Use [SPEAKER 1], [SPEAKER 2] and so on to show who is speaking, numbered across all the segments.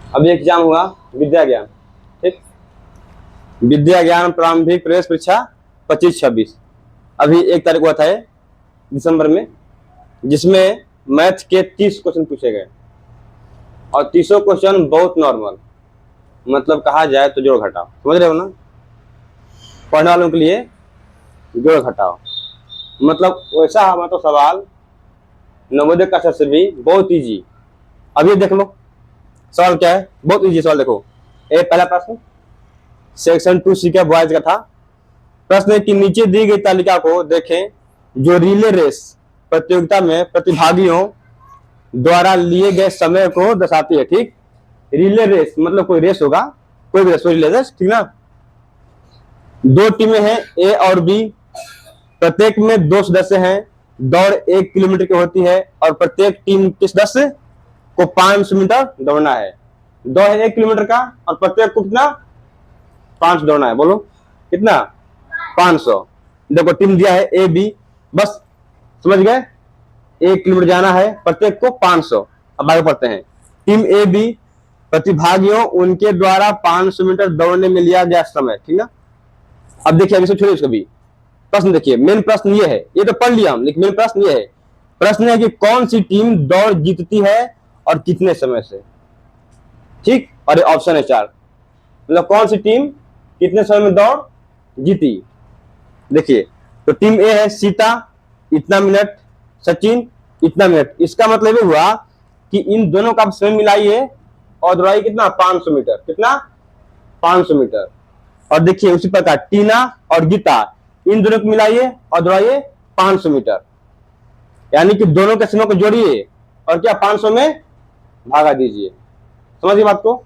[SPEAKER 1] अभी एग्जाम हुआ विद्या ज्ञान, ठीक, विद्या ज्ञान प्रारंभिक प्रवेश परीक्षा 25-26 अभी 1 तारीख हुआ था दिसंबर में, जिसमें मैथ के 30 क्वेश्चन पूछे गए और 30 क्वेश्चन बहुत नॉर्मल, मतलब कहा जाए तो जोड़ घटाओ, समझ रहे हो ना, पढ़ने वालों के लिए जोड़ घटाओ, मतलब वैसा हमारा तो सवाल नवोदय कक्षा से भी बहुत इजी। अभी देख लो सवाल क्या है, बहुत इजी सवाल देखो। पहला प्रश्न सेक्शन 2C का बॉयज का था। प्रश्न है कि नीचे दी गई तालिका को देखें जो रिले रेस प्रतियोगिता में प्रतिभागियों द्वारा लिए गए समय को दर्शाती है। ठीक, रिले रेस मतलब कोई रेस होगा, कोई भी रेस, रिले रेस, ठीक ना। 2 टीमें हैं ए और बी, प्रत्येक में 2 सदस्य हैं, दौड़ 1 किलोमीटर की होती है और प्रत्येक टीम के सदस्य को 500 मीटर दौड़ना है। दौड़ है 1 किलोमीटर का और प्रत्येक को कितना 5 दौड़ना है, बोलो कितना 500। देखो टीम दिया है ए बी, बस समझ गए, 1 किलोमीटर जाना है, प्रत्येक को 500। अब आगे पढ़ते हैं। टीम ए बी प्रतिभागियों उनके द्वारा 500 मीटर दौड़ने में लिया गया समय, ठीक ना। अब देखिए अभी छोड़िए उसको भी, प्रश्न देखिए, मेन प्रश्न ये है, ये तो पढ़ लिया हम, लेकिन मेन प्रश्न ये है, प्रश्न है कि कौन सी टीम दौड़ जीतती है और कितने समय से। ठीक, और ऑप्शन है 4, मतलब कौन सी टीम कितने समय में दौड़ जीती। देखिए तो टीम ए है सीता इतना मिनट, सचिन इतना मिनट, इसका मतलब ये हुआ कि इन दोनों का समय मिलाइए और दौड़ाई कितना 500 मीटर, कितना 500 मीटर। और देखिए उसी प्रकार टीना और गीता, इन दोनों को मिलाइए और दौड़ाइए 500 मीटर, यानी कि दोनों के समय को जोड़िए और क्या 500 में भागा दीजिए। समझिए बात को।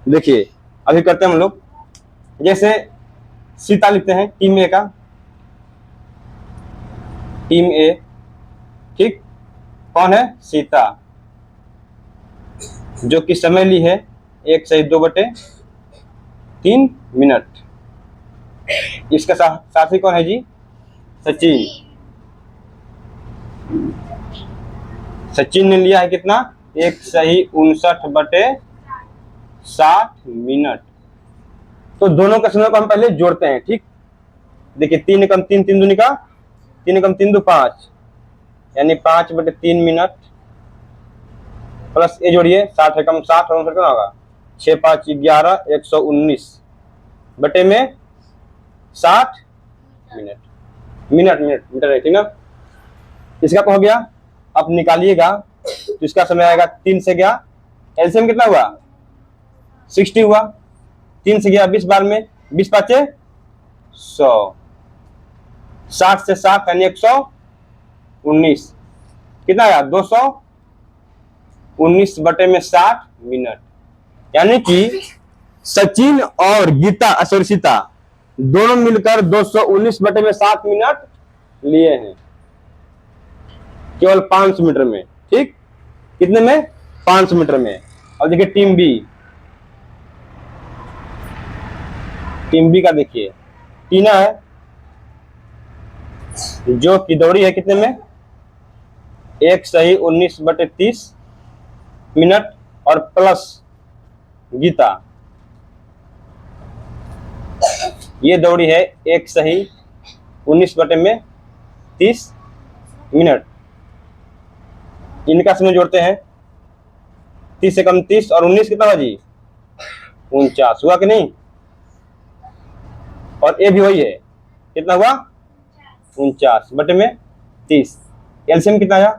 [SPEAKER 1] देखिए अभी करते हैं हम लोग, जैसे सीता लिखते हैं टीम ए का, टीम ए, ठीक, कौन है सीता, जो कि समय ली है 1/2/3 मिनट। इसका साथी कौन है जी, सचिन। सचिन ने लिया है कितना 1:59/60 मिनट। तो दोनों के समय को हम पहले जोड़ते हैं। ठीक, देखिए 3 एकम 3, 3 दूनी का 3 एकम 3 दो 5, यानी 5/3 मिनट प्लस ये जोड़िए 60 एकम 60 और कितना होगा 6 5 11 119 बटे में 60 मिनट, मिनट मिनट मीटर है, ठीक ना। इसका क्या हो गया, अब निकालिएगा तो इसका समय आएगा 3 से गया, एलसीएम कितना हुआ 60 हुआ, 3 से गया 20 बार में 20 5 100, 60 से 60 यानी 119, कितना आया 219 बटे में 60 मिनट। यानी कि सचिन और गीता सीता दोनों मिलकर 219 बटे में 60 मिनट लिए हैं केवल 500 मीटर में। ठीक, कितने में 500 मीटर में। और देखिए टीम बी, टीम बी का देखिए टीना है जो कि दौड़ी है कितने में 1:19/30 मिनट और प्लस गीता ये दौड़ी है 1:19/30 मिनट। इनका समय जोड़ते हैं 30 से कम 30 और 19 कितना हुआ जी 49 हुआ कि नहीं। और ए भी वही है, कितना हुआ 49 बटे में 30, एलसीएम कितना आया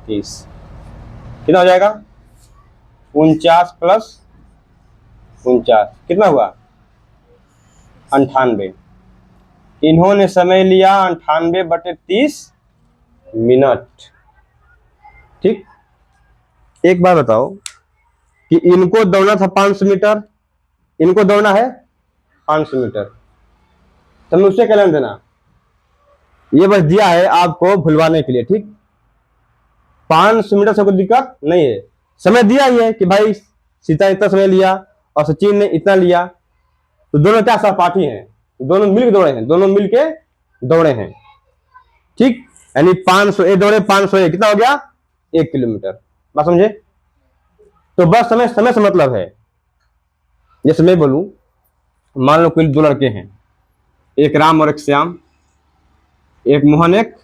[SPEAKER 1] 30, कितना हो जाएगा 49 प्लस 49 कितना हुआ 98। इन्होंने समय लिया 98/30 मिनट। ठीक, एक बार बताओ कि इनको दौड़ना था 500 मीटर, इनको दौड़ना है 500 मीटर, तो मैं उससे क्या लेना देना, ये बस दिया है आपको भुलवाने के लिए। ठीक, 500 मीटर से कोई दिक्कत नहीं है, समय दिया ही है कि भाई सीता इतना समय लिया और सचिन ने इतना लिया, तो दोनों क्या सहपाठी हैं, दोनों मिलकर दौड़े हैं, दोनों मिलके दौड़े हैं। ठीक, यानी 500 ए दौड़े 500 ए कितना हो गया 1 किलोमीटर। बात समझे? तो बस समय समय से मतलब है। जैसे मैं बोलूं, मान लो कोई 2 लड़के हैं, एक राम और एक श्याम, एक मोहन एक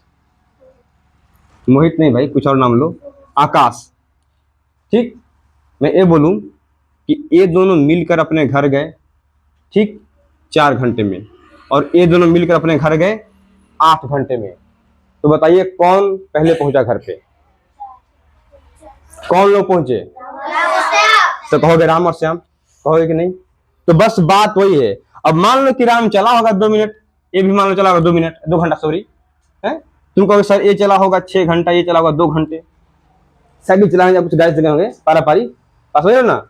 [SPEAKER 1] मोहित, नहीं भाई कुछ और नाम लो, आकाश। ठीक, मैं ये बोलूं कि ये दोनों मिलकर अपने घर गए, ठीक, 4 घंटे में, और ये दोनों मिलकर अपने घर गए 8 घंटे में। तो बताइए कौन पहले पहुंचा घर पे? कौन लोग पहुंचे? तो कहोगे राम और श्याम, कहोगे कि नहीं? तो बस बात वही है। अब मान लो कि राम चला होगा 2 मिनट, ये भी मान लो चला होगा 2 मिनट, 2 घंटा सॉरी है। तुम कहोगे सर ये चला होगा 6 घंटा, ये चला होगा 2 घंटे, सभी चलाएंगे, कुछ गाड़ी चले होंगे पारा पारी, पास हो ना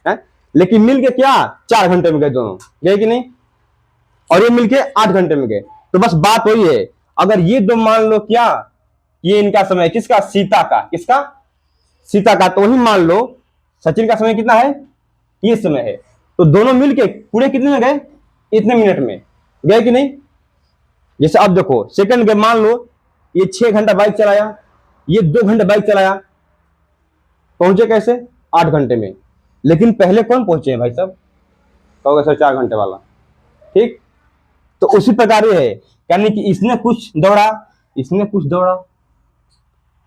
[SPEAKER 1] है। लेकिन मिलके क्या 4 घंटे में गए दोनों, गए कि नहीं? और ये मिलके 8 घंटे में गए। तो बस बात वही है। अगर ये दो मान लो क्या, ये इनका समय किसका? सीता का। किसका? सीता का। तो वही मान लो सचिन का समय कितना है? ये समय है। तो दोनों मिलके पूरे कितने में गए? इतने मिनट में गए कि नहीं? जैसे अब देखो सेकंड के, मान लो ये 6 घंटा बाइक चलाया, ये 2 घंटे बाइक चलाया, पहुंचे कैसे? 8 घंटे में। लेकिन पहले कौन पहुंचे हैं भाई साहब? कहोगे सर 4 घंटे वाला। ठीक, तो उसी प्रकार ये है, यानी कि इसने कुछ दौड़ा, इसने कुछ दौड़ा।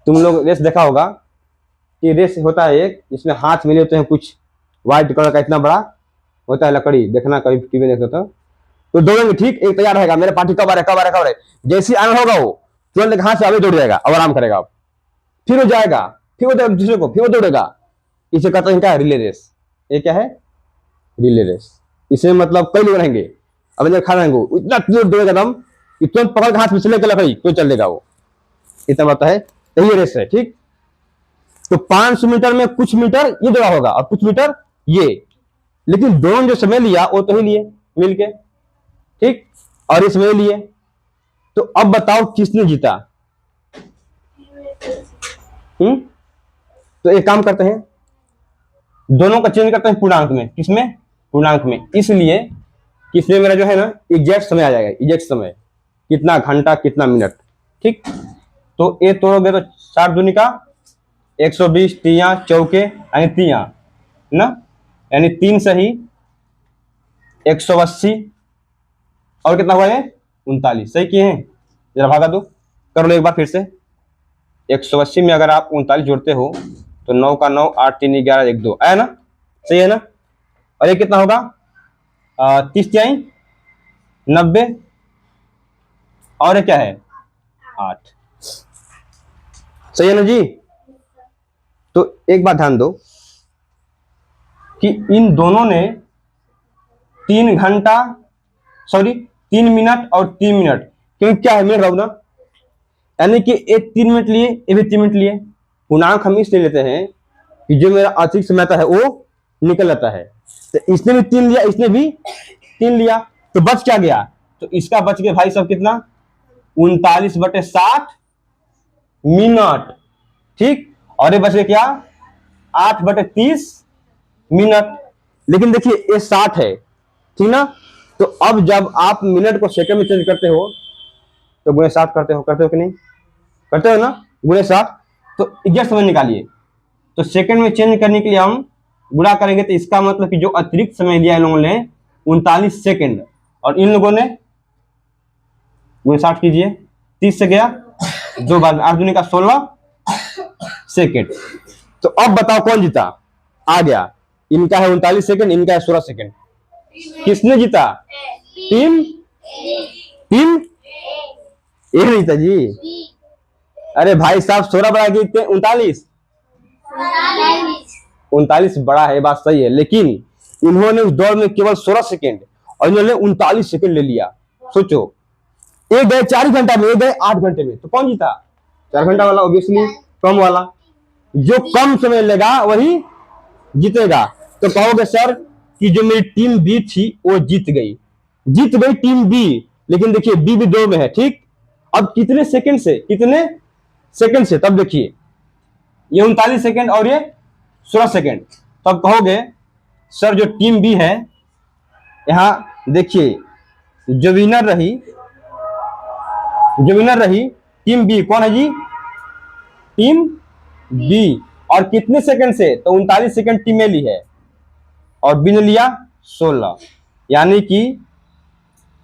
[SPEAKER 1] तुम लोग रेस देखा होगा कि रेस होता है एक, जिसमें हाथ मिले होते हैं कुछ व्हाइट कलर का, इतना बड़ा होता है लकड़ी, देखना कभी टीवी देखते तो दौड़ेंगे। ठीक, एक तैयार रहेगा, मेरे पार्टी कब आ रहा है, कब आ रहा है, कब आ रहा है। जैसे आना होगा वो तुरंत हाथ से आगे दौड़ जाएगा और आराम करेगा। फिर वो जाएगा, फिर वो दूसरे को, फिर वो दौड़ेगा। इसे कहते हैं क्या? Relay race. ये क्या है? Relay race. इसमें मतलब कई लोग रहेंगे, अब अंदर खा रहेंगे, इतना तेज दौड़ेगा दम कि तुरंत पकड़ के हाथ में चले के लकड़ी तो चलेगा वो, इतना बात है। तो ये रेस है। ठीक, तो 500 मीटर में कुछ मीटर ये दौड़ा होगा और कुछ मीटर ये, लेकिन दोनों जो समय लिया वो तो ही लिए मिलके। ठीक, और ये समय लिए। तो अब बताओ किसने जीता? तो एक काम करते हैं, दोनों का चेंज करते हैं पूर्णांक में। किसमें? पूर्णांक में। इसलिए किसमें मेरा जो है ना एग्जैक्ट समय आ जाएगा, एग्जैक्ट समय कितना घंटा कितना मिनट। ठीक, तो ये तोड़ोगे तो 7 दूनी का 120, तिया चौके यानी तिया ना, यानी 3 सही 180, और कितना हुआ है? 39। सही किए हैं? जरा भागा दो, कर लो एक बार फिर से। 180 में अगर आप 39 जोड़ते हो तो 9 का 9, 8 3 11 1 2 आया ना? सही है ना? और ये कितना होगा? 30 तिहाई 90, और ये क्या है? 8। सही है ना जी? तो एक बात ध्यान दो कि इन दोनों ने 3 घंटा सॉरी 3 मिनट और 3 मिनट, क्योंकि क्या है मिनट रहो ना, यानी कि एक 3 मिनट लिए, ये भी 3 मिनट लिए। पूर्णांक हम इसलिए लेते हैं कि जो मेरा अतिरिक्त समय आता है वो निकल जाता है। तो इसने भी 3 लिया, इसने भी 3 लिया, तो बच क्या गया? तो इसका बच गया भाई साहब कितना? 39/60 मिनट। ठीक, और ये बच गया क्या? 8/30 मिनट। लेकिन देखिए ये 60 है, ठीक ना? तो अब जब आप मिनट को सेकंड में चेंज करते हो तो गुणे 60 करते हो कि नहीं? करते हो ना, गुणे 60। तो एग्जैक्ट समय निकालिए। तो सेकंड में चेंज करने के लिए हम गुणा करेंगे, तो इसका मतलब कि जो अतिरिक्त समय लिया इन लोगों ने 39 सेकंड, और इन लोगों ने गुणे 60 कीजिए, 30 से गया 2 बार, 8 दूनी का 16 सेकंड। तो अब बताओ कौन जीता? आ गया, इनका है 39 सेकंड, इनका है 16 सेकंड। किसने जीता? टीम टीम ये नहीं था जी। अरे भाई साहब 16 बड़ा जीतते 39, 39 बड़ा है, बात सही है, लेकिन इन्होंने उस दौड़ में केवल 16 सेकंड और इन्होंने 39 सेकंड ले लिया। सोचो, एक गए 4 घंटा में, एक गए 8 घंटे में, तो कौन जीता? 4 घंटा वाला, ऑब्वियसली कम वाला। जो कम समय लेगा वही जीतेगा। तो कहोगे सर कि जो मेरी टीम बी थी वो जीत गई टीम बी, लेकिन देखिए बी भी 2 में है। ठीक, अब कितने सेकंड से, कितने सेकंड से? तब देखिए ये 39 सेकंड और ये 16 सेकंड। तब कहोगे सर जो टीम बी है, यहां देखिए जो विनर रही टीम बी कौन है जी? Team B. और कितने सेकंड से? तो 39 सेकंड टीम ए ली है और बी ने लिया 16, यानी कि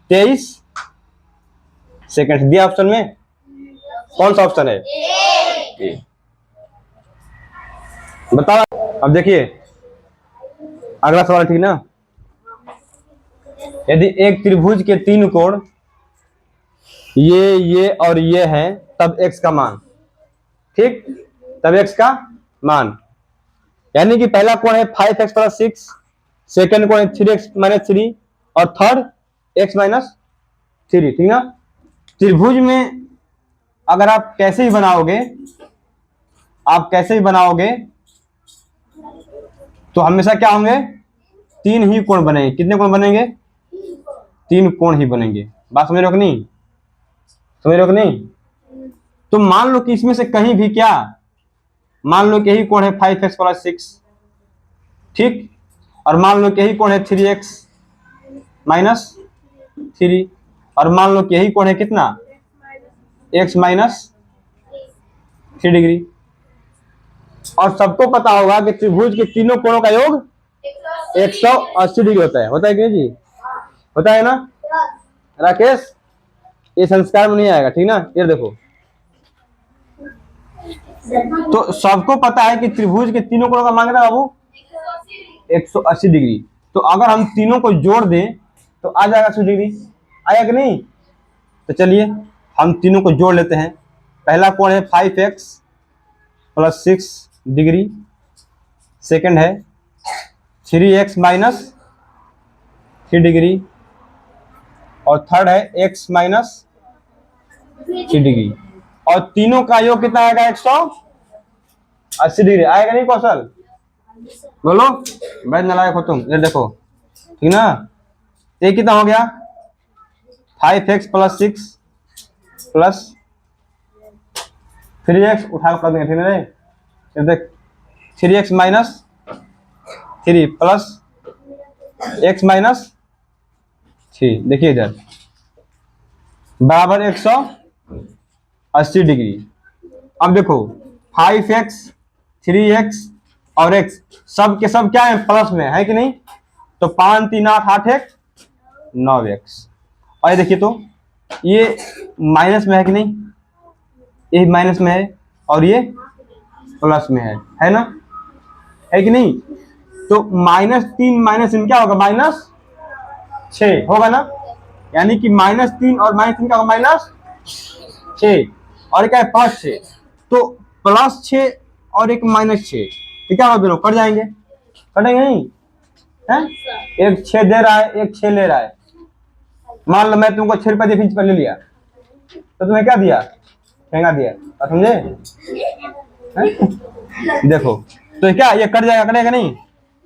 [SPEAKER 1] 23 सेकंड दिया ऑप्शन में। कौन सा ऑप्शन है? ए। बताओ। अब देखिए अगला सवाल, ठीक ना। यदि एक त्रिभुज के तीन कोण ये और ये हैं, तब x का मान, ठीक, तब x का मान, यानी कि पहला कोण है 5x + 6, सेकंड कोण है 3x - 3 और थर्ड x - 3, ठीक ना। त्रिभुज में अगर आप कैसे ही बनाओगे, तो हमेशा क्या होंगे? तीन ही कोण बनेंगे। कितने कोण बनेंगे? तीन कोण ही बनेंगे। बात समझ रहे हो कि नहीं? समझ रहे हो कि नहीं? तो मान लो कि इसमें से कहीं भी क्या, मान लो कि यही कोण है 5x + 6, ठीक, और मान लो कि यही कोण है 3x - 3, और मान लो कि यही कोण है कितना? x - 3 degree. और सबको पता होगा कि त्रिभुज के तीनों कोणों का योग 180 डिग्री होता है कि नहीं जी? होता है ना राकेश? ये संस्कार में नहीं आएगा, ठीक ना। ये देखो, तो सबको पता है कि त्रिभुज के तीनों कोणों का मान कितना बाबू? 180 डिग्री। तो अगर हम तीनों को जोड़ दें तो आ जाएगा 180 डिग्री, आया कि नहीं? तो चलिए हम तीनों को जोड़ लेते हैं। पहला कोण है 5x + 6 डिग्री, सेकंड है 3x - 3 डिग्री, और थर्ड है x - 3 डिग्री, और तीनों का योग कितना आएगा? 180 डिग्री। आएगा नहीं कौशल? बोलो, बैठ नालायक हो तुम। ये देखो, ठीक ना। ये कितना हो गया? 5x + 6 प्लस 3x उठा कर देंगे, ठीक है। ये देख 3x - 3 प्लस x - 3, देखिए इधर बराबर 180 डिग्री। अब देखो 5x 3x और x सब के सब क्या है? प्लस में है कि नहीं? तो 5 3 8 8 1 9x। और ये देखिए, तो ये माइनस में है कि नहीं? ये माइनस में है और ये प्लस में है ना? है कि नहीं? तो -3 - 3 क्या होगा? -6 होगा ना। यानी कि -3 और -3 क्या होगा? -6, और क्या है? +6। तो +6 और एक -6, तो क्या होगा? दोनों कट जाएंगे, कटेंगे नहीं है? एक 6 दे रहा है, एक 6 ले रहा है। मान लो मैं तुमको 6 रुपए दे पर ले लिया, तो तुम्हें क्या दिया? ठेंगा दिया, समझे? देखो तो क्या ये कट जाएगा? कटेगा नहीं?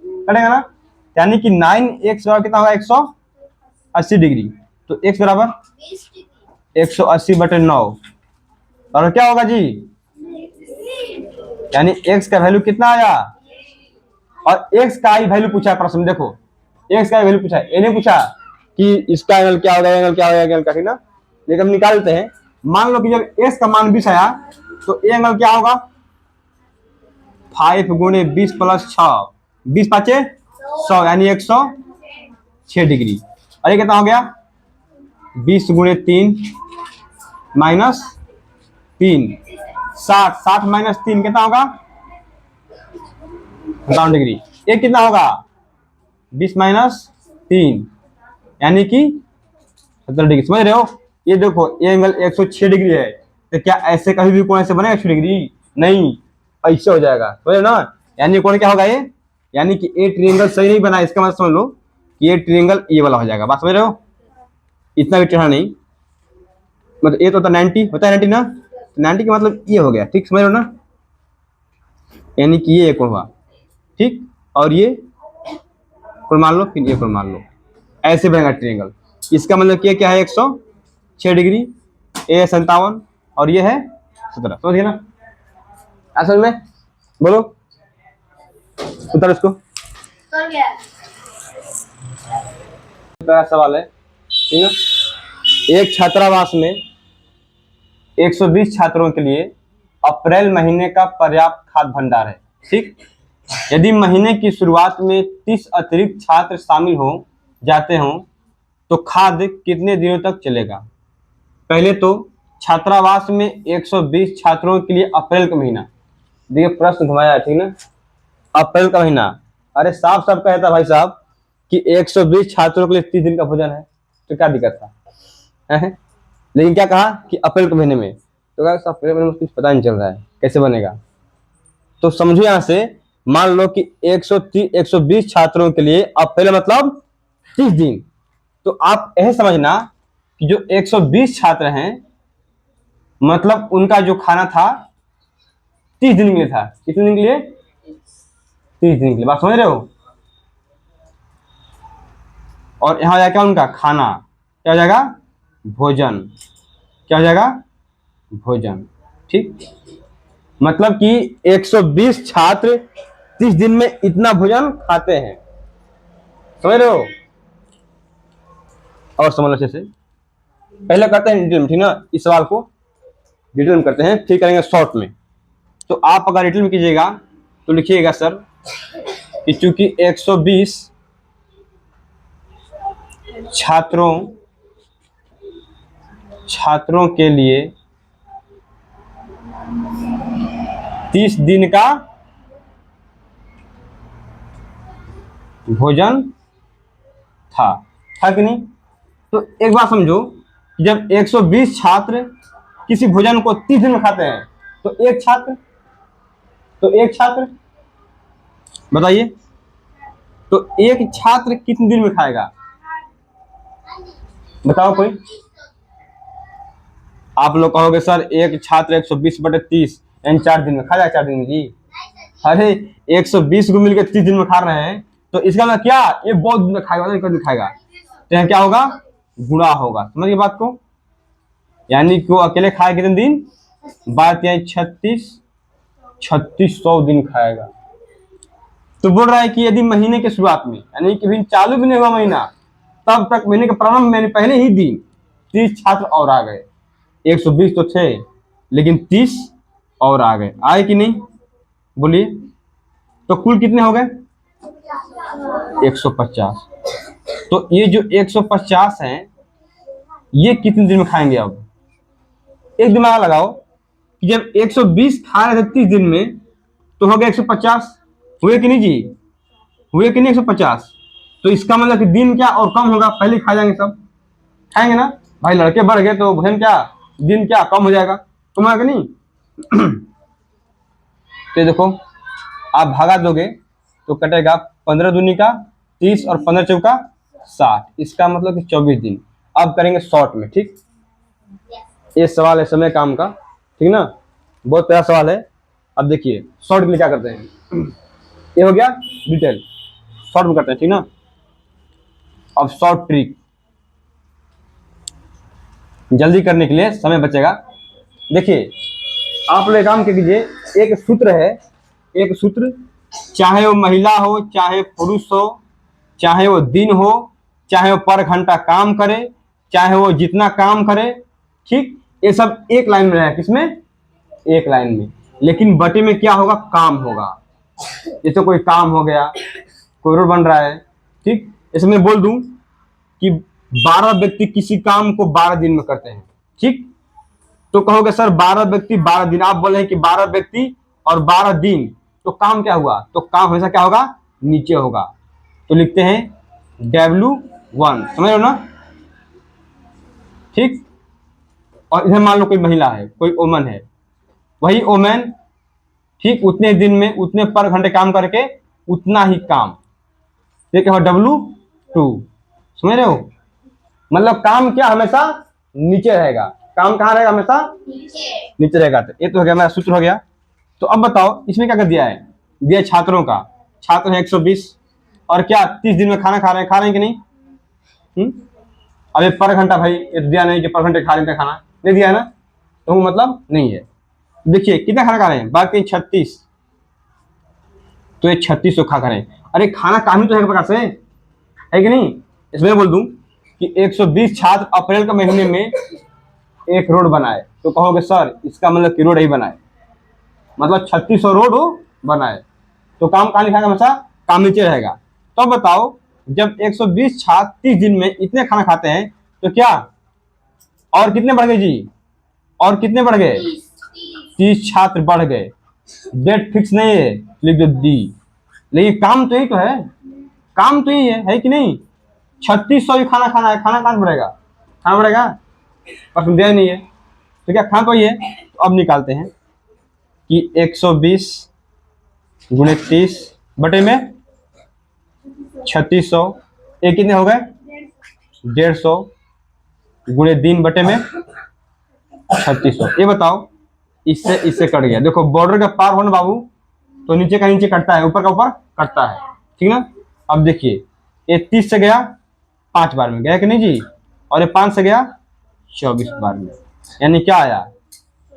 [SPEAKER 1] कटेगा ना। यानी कि 9x बराबर कितना होगा? 180 डिग्री। तो x बराबर 180/9, और क्या होगा जी? यानी x का वैल्यू कितना आया? और x का ही वैल्यू पूछा है प्रश्न। देखो x का वैल्यू पूछा है, ये नहीं पूछा कि इसका एंगल क्या होगा, एंगल क्या होगा, एंगल का, ठीक ना। लेकिन हम निकालते हैं। मान लो कि जब x का मान 20 आया तो ये एंगल क्या होगा? 5 × 20 + 6, 20 × 5 = 100, यानी 106 डिग्री। और ये कितना हो गया? 20 × 3 - 3 60, 60 - 3 कितना होगा? 57 डिग्री। ये कितना होगा? 20 - 3 यानी कि 70 डिग्री। समझ रहे हो? ये देखो ये एंगल 106 डिग्री है, तो क्या ऐसे कभी भी कोण से बनेगा 100 डिग्री? नहीं, ऐसे हो जाएगा। समझ रहे हो ना। यानी कोण क्या होगा ये? यानी कि ये ट्रायंगल सही नहीं बना, इसका मतलब समझ लो कि ये ट्रायंगल ये वाला हो जाएगा। बात समझ रहे हो? इतना भी टेढ़ा नहीं, मतलब ये तो 90 होता है, 90 ना, 90 का मतलब ये हो गया, ठीक। समझ रहे हो ना। यानी कि ये कोण हुआ, ठीक, और ये कोण मान लो, फिर ये कोण मान लो, ऐसे बनेगा ट्रायंगल। इसका मतलब क्या है? 106 डिग्री, ये 57 और ये है 17। समझिए ना असल में? बोलो उतर इसको। सवाल है, ठीक है। एक छात्रावास में 120 छात्रों के लिए अप्रैल महीने का पर्याप्त खाद्य भंडार है। ठीक, यदि महीने की शुरुआत में 30 अतिरिक्त छात्र शामिल हो जाते हों तो खाद्य कितने दिनों तक चलेगा? पहले तो छात्रावास में 120 छात्रों के लिए अप्रैल का महीना, देखिए प्रश्न घुमाया है, ठीक ना, अप्रैल का महीना, अरे साफ साफ कहता भाई साहब कि 120 छात्रों के लिए 30 दिन का भोजन है, तो क्या दिक्कत था है? लेकिन क्या कहा कि अप्रैल के महीने में, तो क्या अप्रैल महीने में कुछ पता नहीं चल रहा है कैसे बनेगा। तो समझो यहां से, मान लो कि 120 छात्रों के लिए अप्रैल मतलब 30 दिन, तो आप यह समझना कि जो 120 छात्र हैं मतलब उनका जो खाना था 30 दिन के लिए था। कितने दिन के लिए? 30 दिन के लिए। बात समझ रहे हो? और यहां जाएगा उनका खाना, क्या हो जाएगा? भोजन। क्या हो जाएगा? भोजन। ठीक, मतलब कि 120 छात्र 30 दिन में इतना भोजन खाते हैं, समझ रहे हो? और समझ लो अच्छे से, पहले करते हैं डिटेल में, ठीक ना, इस सवाल को डिटेल में करते हैं, फिर करेंगे शॉर्ट में। तो आप अगर डिटेल में कीजिएगा तो लिखिएगा सर कि चूंकि 120 छात्रों के लिए 30 दिन का भोजन था कि नहीं? तो एक बात समझो, जब 120 छात्र किसी भोजन को 30 दिन में खाते हैं तो एक छात्र बताइए, तो एक छात्र कितने दिन में खाएगा? बताओ कोई। आप लोग कहोगे सर एक छात्र 120/30 यानी 4 दिन में खा जाए, 4 दिन में जी। अरे 120 को मिलकर 30 दिन में खा रहे हैं तो इसका मतलब क्या, ये बहुत दिन में खाएगा, एक दिन खाएगा, तो यहाँ क्या होगा? गुणा होगा। समझिए बात को, यानी कि वो अकेले खाए कितने दिन? बात यह 3600 दिन खाएगा। तो बोल रहा है कि यदि महीने के शुरुआत में, यानी कि भी चालू भी नहीं हुआ महीना, तब तक महीने के प्रारंभ में पहले ही दिन 30 छात्र और आ गए। 120 तो थे लेकिन 30 और आ गए, आए कि नहीं? बोलिए, तो कुल कितने हो गए? 150। तो ये जो 150 हैं ये कितने दिन में खाएंगे? अब एक दिमाग लगाओ कि जब 120 खा रहे थे 30 दिन में तो हो गया 150, हुए कि नहीं जी? हुए कि नहीं 150? तो इसका मतलब कि दिन क्या और कम होगा, पहले खा जाएंगे, सब खाएंगे ना भाई, लड़के बढ़ गए तो भोजन क्या, दिन क्या कम हो जाएगा, कम होगा कि नहीं? तो देखो आप भागा दोगे तो कटेगा 15 दूनी का 30 और 15 चौका 60, इसका मतलब कि 24 दिन। अब करेंगे शॉर्ट में, ठीक, ये सवाल है समय काम का, ठीक ना, बहुत प्यारा सवाल है। अब देखिए शॉर्ट में क्या करते हैं, ये हो गया डिटेल, शॉर्ट में करते हैं, ठीक ना। अब शॉर्ट ट्रिक जल्दी करने के लिए, समय बचेगा। देखिए आप लोग काम कीजिए, एक सूत्र है, एक सूत्र, चाहे वो महिला हो, चाहे पुरुष हो, चाहे वो दिन हो, चाहे वो पर घंटा काम करे, चाहे वो जितना काम करे, ठीक, ये सब एक लाइन में है। किसमें? एक लाइन में। लेकिन बटे में क्या होगा? काम होगा। जैसे कोई काम हो गया, कोई रोड बन रहा है, ठीक, इसमें मैं बोल दूं कि 12 व्यक्ति किसी काम को 12 दिन में करते हैं, ठीक, तो कहोगे सर 12 व्यक्ति 12 दिन, आप बोले हैं कि 12 व्यक्ति और 12 दिन, तो काम क्या हुआ? तो काम हमेशा क्या होगा? नीचे होगा। तो लिखते हैं W1, समझ लो ना, ठीक। और इधर मान लो कोई महिला है, कोई वोमन है, वही वोमन, ठीक, उतने दिन में उतने पर घंटे काम करके उतना ही काम, ये क्या हो? W2, समझ रहे हो? मतलब काम क्या हमेशा नीचे रहेगा, काम कहाँ रहेगा? हमेशा नीचे रहेगा। तो ये तो हो गया, मेरा सूत्र हो गया। तो अब बताओ इसमें क्या कर दिया है? दिया छात्रों का, छात्र है 120 और क्या 30 दिन में खाना खा रहे हैं कि नहीं? अबे पर घंटा भाई ये दिया नहीं कि पर घंटे खा लेते खाना, नहीं दिया है ना, तो मतलब नहीं है। देखिए कितना खाना खा रहे हैं, बाकी 36, तो ये 36 खा रहे हैं। अरे खाना काम ही तो है प्रकार से, है कि नहीं? इसमें बोल दूं कि 120 छात्र अप्रैल के महीने में एक रोड बनाए, तो कहोगे सर इसका मतलब कि रोड ही बनाए, मतलब 3600 रोड बनाए, तो काम कहाँ लिखा है हमेशा, काम नीचे रहेगा। तो बताओ जब 120 छात्र 30 दिन में इतने खाना खाते हैं तो क्या और कितने बढ़ गए जी, और कितने बढ़ गए, 30 छात्र बढ़ गए। डेट फिक्स नहीं है, लिख दो डी। लेकिन काम तो यही तो है, काम तो यही है कि नहीं। 3600 ही खाना खाना है, खाना कहाँ से बढ़ेगा, खाना बढ़ेगा, पर दिया नहीं है, तो क्या खाना तो ही है। तो अब निकालते हैं कि 120 गुणे 30 बटे में 3600, ये कितने हो गए 150 गुणे 3 बटे में 3600। ये बताओ इससे इससे कट गया, देखो बॉर्डर का पार हो ना बाबू, तो नीचे का नीचे कटता है, ऊपर का ऊपर कटता है, ठीक ना। अब देखिए ये 30 से गया 5 बार में, गया कि नहीं जी, और ये 5 से गया 24 बार में, यानी क्या आया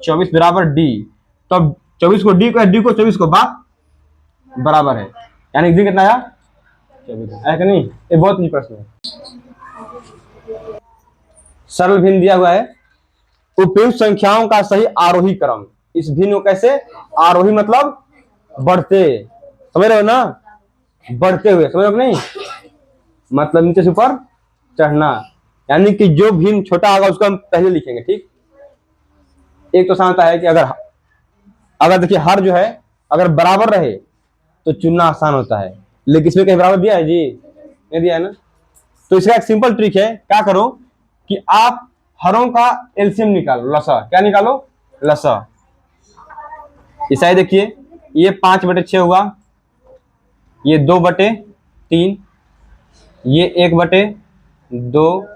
[SPEAKER 1] 24 बराबर डी। तो अब 24 को डी को 24 को बराबर है, यानी डी कितना आया 24 है कि नहीं। ये बहुत ही प्रश्न है, सरल भिन्न दिया हुआ है, उपयुक्त संख्याओं का सही आरोही क्रम। इस भिन्न को कैसे, आरोही मतलब बढ़ते, समझ रहे हो ना, बढ़ते हुए, समझ रहे हो नहीं, मतलब नीचे से ऊपर चढ़ना, यानी कि जो भिन्न छोटा होगा उसको हम पहले लिखेंगे, ठीक। एक तो आसान है कि अगर देखिए हर जो है अगर बराबर रहे तो चुनना आसान होता है, लेकिन इसमें कहीं बराबर दिया है जी, नहीं दिया है ना। तो इसका एक सिंपल ट्रिक है, क्या करो कि आप हरों का एलसीएम निकालो, लसा, क्या निकालो, लसा। इसे देखिए ये 5/6 हुआ, ये 2/3, ये 1/2,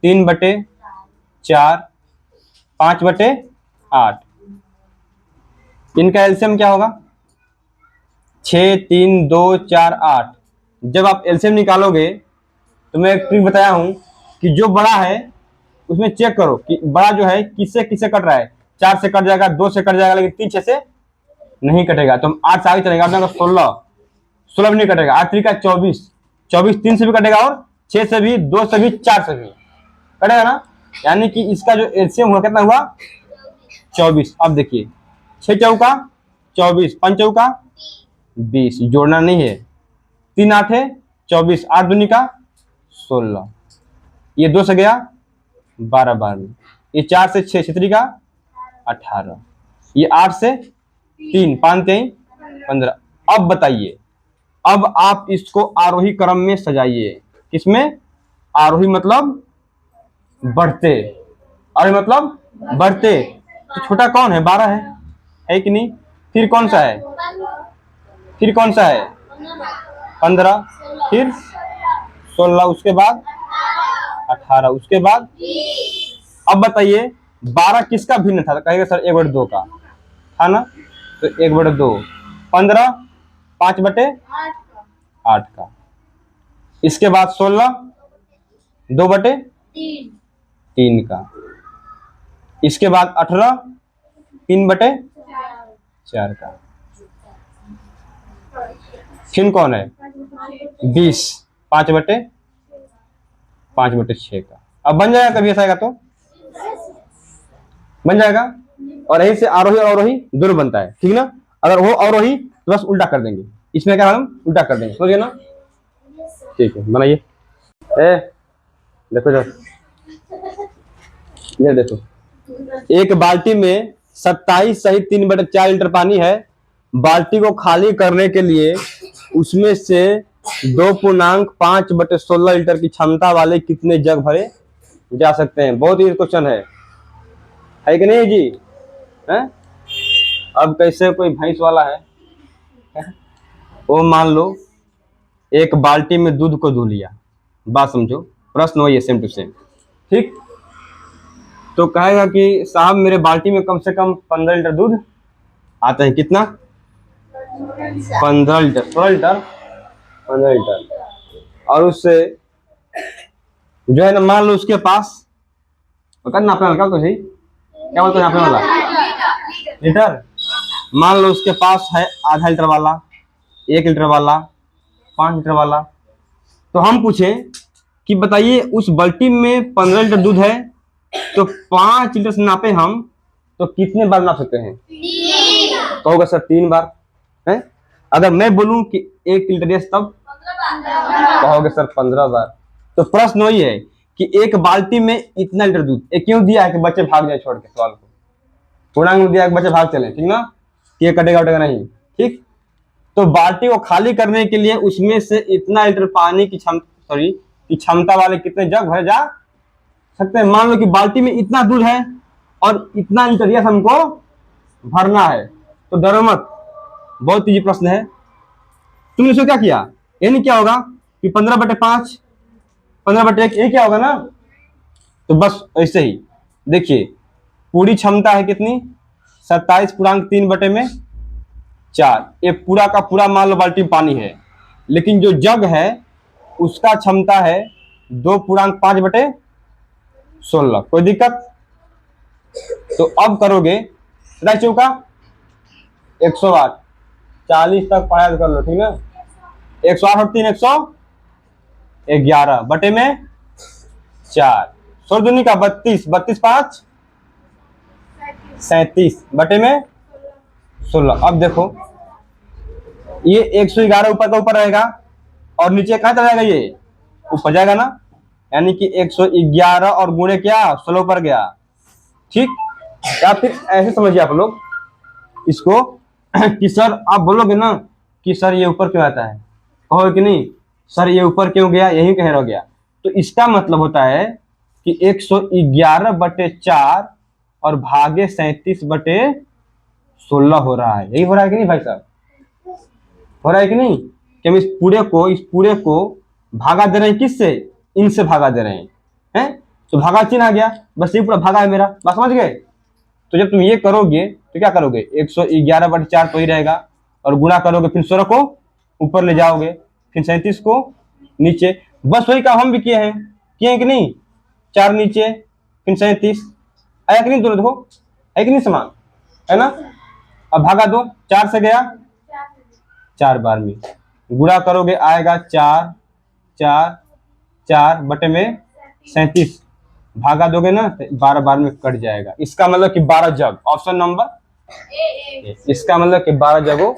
[SPEAKER 1] 3/4, 5/8। इनका एलसीएम क्या होगा 6, 3, 2, 4, 8। जब आप एलसीएम निकालोगे तो मैं एक ट्रिक बताया हूं कि जो बड़ा है उसमें चेक करो कि बड़ा जो है किससे किससे कट रहा है, 4 से कट जाएगा, 2 से कट जाएगा, लेकिन 3 6 से नहीं कटेगा, तो 8 से आगे चलेगा, 16 भी नहीं कटेगा, 8 3 का 24, 24 3 से भी कटेगा, और 6 से भी, 2 से भी, 4 से भी कटेगा ना, यानी कि इसका जो एलसीएम हुआ कितना हुआ 24। अब देखिए 6 चौका 24, 5 चौका 20, जोड़ना नहीं है, 3 8 है 24, 8 दूनी का 16, ये 2 से गया 12 बार में, ये 4 से 6 छित्री का 18, ये 8 से 3 5 3 15। अब बताइए, अब आप इसको आरोही क्रम में सजाइए, किसमें, आरोही मतलब बढ़ते, आरोही मतलब बढ़ते, तो छोटा कौन है 12 है कि नहीं, फिर कौन सा है, फिर कौन सा है 15, फिर 16, उसके बाद 18, उसके बाद। अब बताइए 12 किसका भिन्न था, कहेगा सर 1/2 का था ना, तो 1/2, 15 5/8 का, इसके बाद 16 2/3 का, इसके बाद 18 3/4 का, फिर कौन है 20 5/6 का। अब बन जाएगा, कभी ऐसा आएगा तो बन जाएगा, और यही से आरोही और अवरोही दोनों बनता है, ठीक ना। अगर वो अवरोही तो बस उल्टा कर देंगे, इसमें क्या हम उल्टा कर देंगे, समझिए ना, ठीक है बनाइए। देखो जो ये देखो, एक बाल्टी में 27 सहित 3/4 लीटर पानी है, बाल्टी को खाली करने के लिए उसमें से 2.5/16 लीटर की क्षमता वाले कितने जग भरे जा सकते हैं। बहुत ही क्वेश्चन है कि नहीं जी, है। अब कैसे कोई भैंस वाला है, वो मान लो एक बाल्टी में दूध को धो लिया, बात समझो, प्रश्न वही है सेम टू सेम, ठीक। तो कहेगा कि साहब मेरे बाल्टी में कम से कम 15 लीटर दूध आता है, कितना 15 लीटर, 16 लीटर 15 लीटर, और उससे जो है ना मान लो उसके पास नापने वाला तो सही, क्या बोलते हैं नापने वाला लीटर, मान लो उसके पास है आधा लीटर वाला, 1 लीटर वाला, 5 लीटर वाला। तो हम पूछें कि बताइए उस बाल्टी में 15 लीटर दूध है तो 5 लीटर से नापे हम तो कितने बार नाप सकते हैं? 3। कहोगे सर 3 बार है। अगर मैं बोलूं कि 1 लीटर यस तब कहोगे सर 15 बार। तो प्रश्न वही है कि एक बाल्टी में इतना लीटर दूध, ये क्यों दिया है कि बच्चे भाग जाए छोड़ के सवाल को, पूर्णांक में दिया है कि बच्चे भाग चले, ठीक ना, कि ये कटेगा उटेगा नहीं, ठीक। तो बाल्टी को खाली करने के लिए उसमें से इतना लीटर पानी की क्षमता वाले कितने जग भरे जा सकते हैं। मान लो कि बाल्टी में इतना दूध है और इतना लीटर यस हमको भरना है, तो डरो मत, बहुत इजी प्रश्न है। तुमने इसको क्या किया, ये नहीं क्या होगा कि 15/5 15/1 ये क्या होगा ना। तो बस ऐसे ही देखिए, पूरी क्षमता है कितनी 27.3/4। ये पूरा का पूरा मान लो बाल्टी में पानी है, लेकिन जो जग है उसका क्षमता है 2.5/16। कोई दिक्कत? तो अब करोगे चौका 108 40 तक पढ़ाई कर लो, ठीक है। 108 और 3 111 बटे में 4, 16 दूनी का 32, 32×5 37 बटे में 16। अब देखो ये 111 ऊपर का ऊपर रहेगा और नीचे कहाँ चला जाएगा, ये ऊपर जाएगा ना, यानी कि 111 और गुणे क्या 16 ऊपर गया, ठीक। या फिर ऐसे समझिए आप लोग इसको कि सर आप बोलोगे ना कि सर ये ऊपर क्यों आता है, कहोगे कि नहीं सर ये ऊपर क्यों गया, यही कह रह गया। तो इसका मतलब होता है कि 111/4 और भागे 37/16 हो रहा है। यही हो रहा है कि नहीं भाई साहब, हो रहा है कि नहीं, कि हम इस पूरे को भागा दे रहे हैं, किससे, इनसे भागा दे रहे हैं। तो भागा चिन्ह आ गया, बस ये पूरा भागा है मेरा, बात समझ गए। तो जब तुम ये करोगे तो क्या करोगे, 111/4 तो ही रहेगा और गुणा करोगे, फिर 16 को ऊपर ले जाओगे, फिर 37 को नीचे। बस वही काम हम भी किए हैं कि नहीं, 4 नीचे फिर 37 आया कि नहीं, दोनों देखो है कि नहीं समान, है ना। अब भागा दो, 4 से गया 4 बार में, गुणा करोगे आएगा 4 4 4 बटे में 37, भागा दोगे ना 12 बार में कट जाएगा। इसका मतलब कि 12 जग, ऑप्शन नंबर इसका मतलब कि 12 जगों